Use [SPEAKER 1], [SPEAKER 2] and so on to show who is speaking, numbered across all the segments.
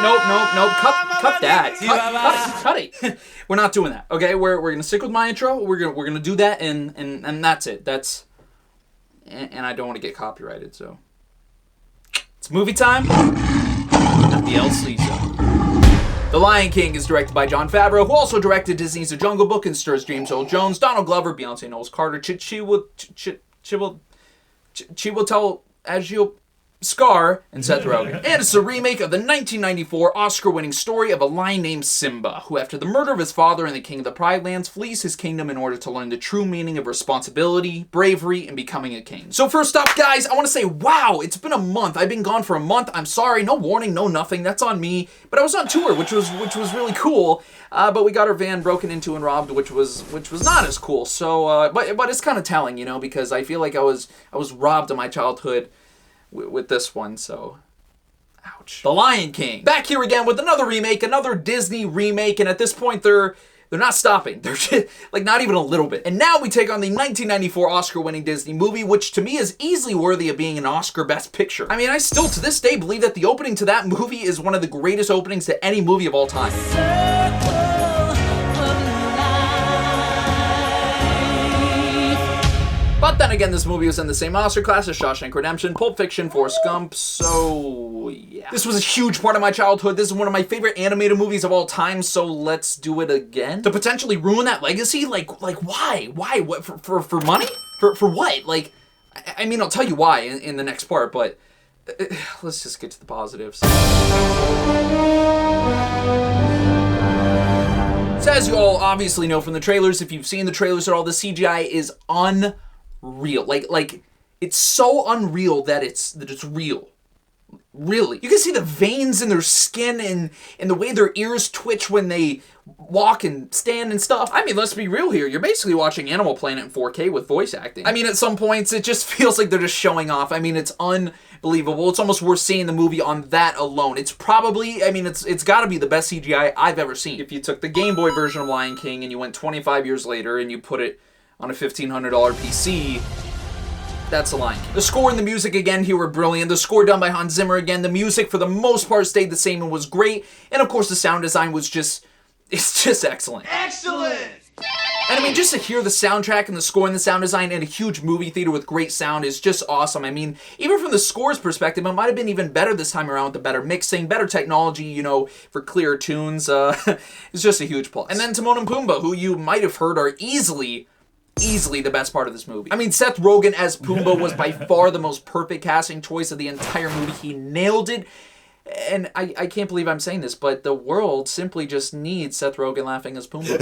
[SPEAKER 1] Nope. Cut that. Cut it. We're not doing that. Okay, we're gonna stick with my intro. We're gonna do that, and that's it. And I don't want to get copyrighted, so it's movie time at the El Sleazo. The Lion King is directed by Jon Favreau, who also directed Disney's The Jungle Book and stars James Earl Jones, Donald Glover, Beyoncé Knowles Carter, Chiwetel Ejiofor, Scar, and Seth Rogen. And it's a remake of the 1994 Oscar-winning story of a lion named Simba, who after the murder of his father in the King of the Pride Lands, flees his kingdom in order to learn the true meaning of responsibility, bravery, and becoming a king. So first up, guys, I want to say, wow, it's been a month. I've been gone for a month. I'm sorry, no warning, no nothing. That's on me. But I was on tour, which was really cool. But we got our van broken into and robbed, which was not as cool. So, but it's kind of telling, you know, because I feel like I was robbed of my childhood with this one, so ouch. The Lion King. Back here again with another remake, another Disney remake, and at this point they're not stopping. They're just, like, not even a little bit. And now we take on the 1994 Oscar-winning Disney movie, which to me is easily worthy of being an Oscar Best Picture. I mean, I still to this day believe that the opening to that movie is one of the greatest openings to any movie of all time. But then again, this movie was in the same Oscar class as Shawshank Redemption, Pulp Fiction, Forrest Gump, so yeah. This was a huge part of my childhood. This is one of my favorite animated movies of all time, so let's do it again. To potentially ruin that legacy? Like why? Why? What, for money? For what? Like, I mean, I'll tell you why in the next part, but let's just get to the positives. So as you all obviously know from the trailers, if you've seen the trailers at all, the CGI is unreal. Like it's so unreal that it's real. Really. You can see the veins in their skin and the way their ears twitch when they walk and stand and stuff. I mean, let's be real here. You're basically watching Animal Planet in 4K with voice acting. I mean, at some points, it just feels like they're just showing off. I mean, it's unbelievable. It's almost worth seeing the movie on that alone. It's probably, I mean, it's got to be the best CGI I've ever seen. If you took the Game Boy version of Lion King and you went 25 years later and you put it on a $1,500 PC, that's The Lion King. The score and the music again here were brilliant. The score done by Hans Zimmer again. The music for the most part stayed the same and was great. And of course the sound design was it's just excellent. Excellent! And I mean, just to hear the soundtrack and the score and the sound design in a huge movie theater with great sound is just awesome. I mean, even from the score's perspective, it might have been even better this time around with the better mixing, better technology, you know, for clearer tunes. It's just a huge plus. And then Timon and Pumbaa, who you might have heard are easily the best part of this movie. I mean, Seth Rogen as Pumbaa was by far the most perfect casting choice of the entire movie. He nailed it. And I can't believe I'm saying this, but the world simply just needs Seth Rogen laughing as Pumbaa.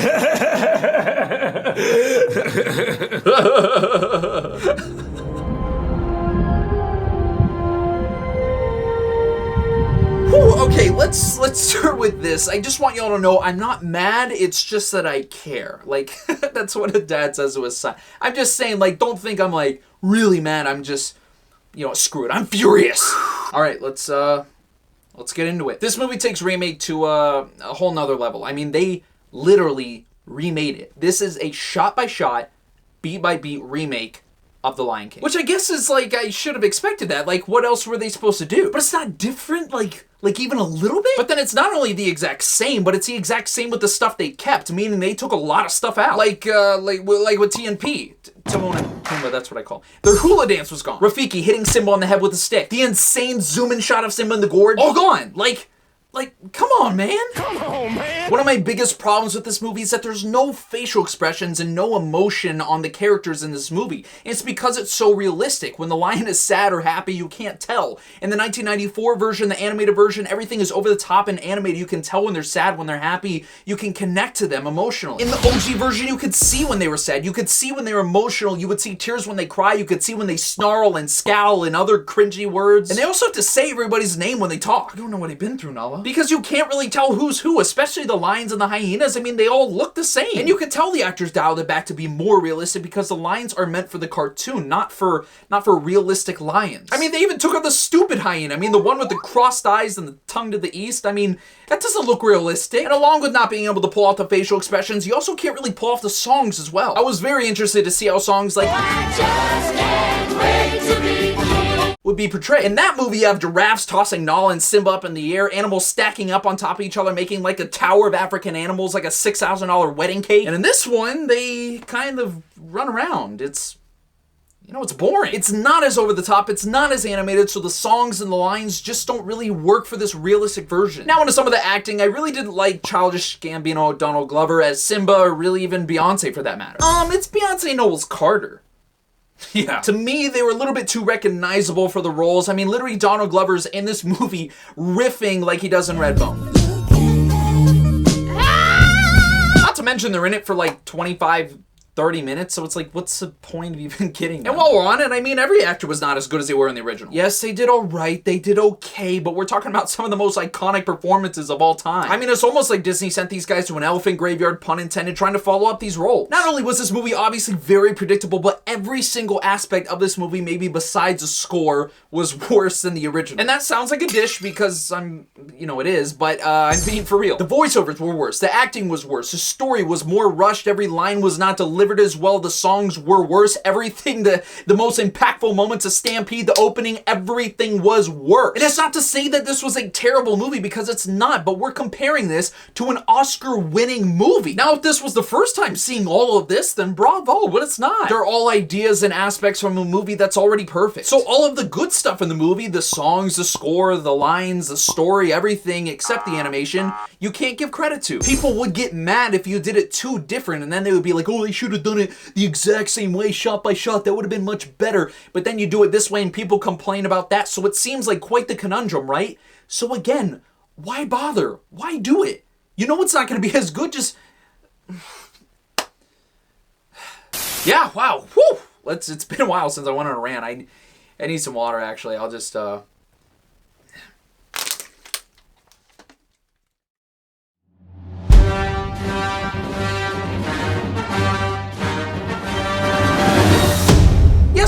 [SPEAKER 1] Okay, let's start with this. I just want y'all to know I'm not mad, it's just that I care. Like, that's what a dad says to his son. I'm just saying, like, don't think I'm, like, really mad. I'm just, you know, screw it. I'm furious. All right, let's get into it. This movie takes remake to a whole nother level. I mean, they literally remade it. This is a shot-by-shot, beat-by-beat remake of The Lion King. Which I guess is, like, I should have expected that. Like, what else were they supposed to do? But it's not different, like even a little bit? But then it's not only the exact same, but it's the exact same with the stuff they kept, meaning they took a lot of stuff out. Like with TNP. Timon and Pumbaa, that's what I call. Their hula dance was gone. Rafiki hitting Simba on the head with a stick. The insane zoom-in shot of Simba in the gorge, all gone. Like, come on, man. Come on, man. One of my biggest problems with this movie is that there's no facial expressions and no emotion on the characters in this movie. And it's because it's so realistic. When the lion is sad or happy, you can't tell. In the 1994 version, the animated version, everything is over the top and animated. You can tell when they're sad, when they're happy. You can connect to them emotionally. In the OG version, you could see when they were sad. You could see when they were emotional. You would see tears when they cry. You could see when they snarl and scowl and other cringy words. And they also have to say everybody's name when they talk. I don't know what they've been through, Nala. Because you can't really tell who's who, especially the lions and the hyenas. I mean, they all look the same. And you can tell the actors dialed it back to be more realistic because the lions are meant for the cartoon, not for realistic lions. I mean, they even took out the stupid hyena. I mean, the one with the crossed eyes and the tongue to the east. I mean, that doesn't look realistic. And along with not being able to pull off the facial expressions, you also can't really pull off the songs as well. I was very interested to see how songs like would be portrayed. In that movie, you have giraffes tossing Nala and Simba up in the air, animals stacking up on top of each other, making like a tower of African animals, like a $6,000 wedding cake. And in this one, they kind of run around. It's boring. It's not as over the top, it's not as animated, so the songs and the lines just don't really work for this realistic version. Now into some of the acting, I really didn't like Childish Gambino, Donald Glover as Simba, or really even Beyoncé for that matter. It's Beyoncé Knowles Carter. Yeah. To me, they were a little bit too recognizable for the roles. I mean, literally Donald Glover's in this movie riffing like he does in Redbone. Not to mention they're in it for like 25-30 minutes, so it's like, what's the point of even getting them? And while we're on it, I mean, every actor was not as good as they were in the original. Yes, they did alright, they did okay, but we're talking about some of the most iconic performances of all time. I mean, it's almost like Disney sent these guys to an elephant graveyard, pun intended, trying to follow up these roles. Not only was this movie obviously very predictable, but every single aspect of this movie, maybe besides the score, was worse than the original. And that sounds like a dish because it is, but I'm being for real. The voiceovers were worse, the acting was worse, the story was more rushed, every line was not delivered as well, the songs were worse, everything, the most impactful moments of Stampede, the opening, everything was worse. And it's not to say that this was a terrible movie, because it's not, but we're comparing this to an Oscar-winning movie. Now, if this was the first time seeing all of this, then bravo, but it's not. They're all ideas and aspects from a movie that's already perfect. So all of the good stuff in the movie, the songs, the score, the lines, the story, everything except the animation, you can't give credit to. People would get mad if you did it too different, and then they would be like, oh, they should have done it the exact same way, shot by shot, that would have been much better. But then you do it this way and people complain about that, so it seems like quite the conundrum, right? So again, why bother? Why do it? You know it's not going to be as good, just... Yeah, wow, whew! It's been a while since I went on a rant. I need some water, actually. I'll just,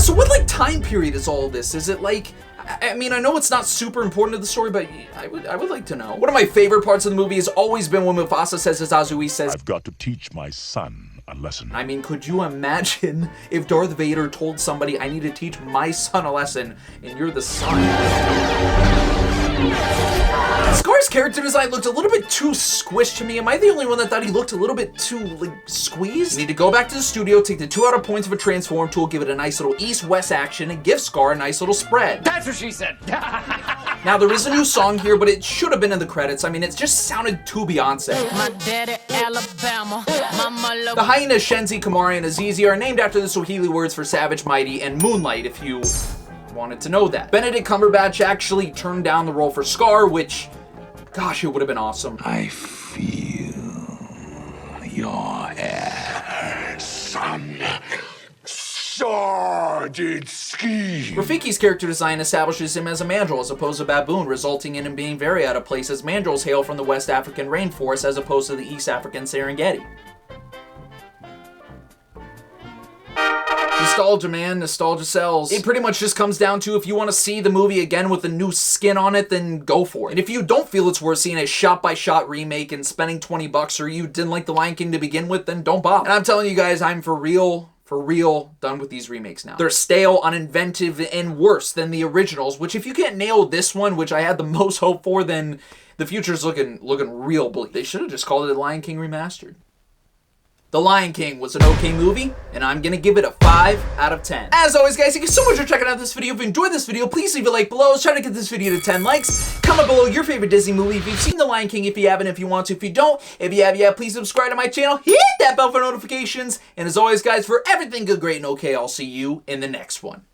[SPEAKER 1] So what, like, time period is all this? Is it like, I mean, I know it's not super important to the story, but I would like to know. One of my favorite parts of the movie has always been when Mufasa says, as Azui says, I've got to teach my son a lesson. I mean, could you imagine if Darth Vader told somebody, I need to teach my son a lesson, and you're the son? Scar's character design looked a little bit too squished to me. Am I the only one that thought he looked a little bit too, like, squeezed? You need to go back to the studio, take the 2 out of points of a transform tool, give it a nice little east-west action, and give Scar a nice little spread. That's what she said! Now, there is a new song here, but it should have been in the credits. I mean, it just sounded too Beyoncé. My daddy, Alabama. Mama, the hyena Shenzi, Kamari, and Azizi are named after the Swahili words for savage, mighty, and moonlight, if you wanted to know that. Benedict Cumberbatch actually turned down the role for Scar, which, gosh, it would have been awesome. I feel your air, son. Sordid scheme. Rafiki's character design establishes him as a mandrill as opposed to baboon, resulting in him being very out of place, as mandrills hail from the West African rainforest as opposed to the East African Serengeti. Nostalgia, man. Nostalgia sells. It pretty much just comes down to, if you want to see the movie again with a new skin on it, then go for it. And if you don't feel it's worth seeing a shot-by-shot remake and spending $20, or you didn't like The Lion King to begin with, then don't bother. And I'm telling you guys, I'm for real, done with these remakes now. They're stale, uninventive, and worse than the originals, which if you can't nail this one, which I had the most hope for, then the future's looking real bleak. They should have just called it The Lion King Remastered. The Lion King was an okay movie, and I'm gonna give it a 5 out of 10. As always, guys, thank you so much for checking out this video. If you enjoyed this video, please leave a like below. Let's try to get this video to 10 likes. Comment below your favorite Disney movie. If you've seen The Lion King, if you haven't, if you want to. If you don't, if you have, yeah, please subscribe to my channel. Hit that bell for notifications. And as always, guys, for everything good, great, and okay, I'll see you in the next one.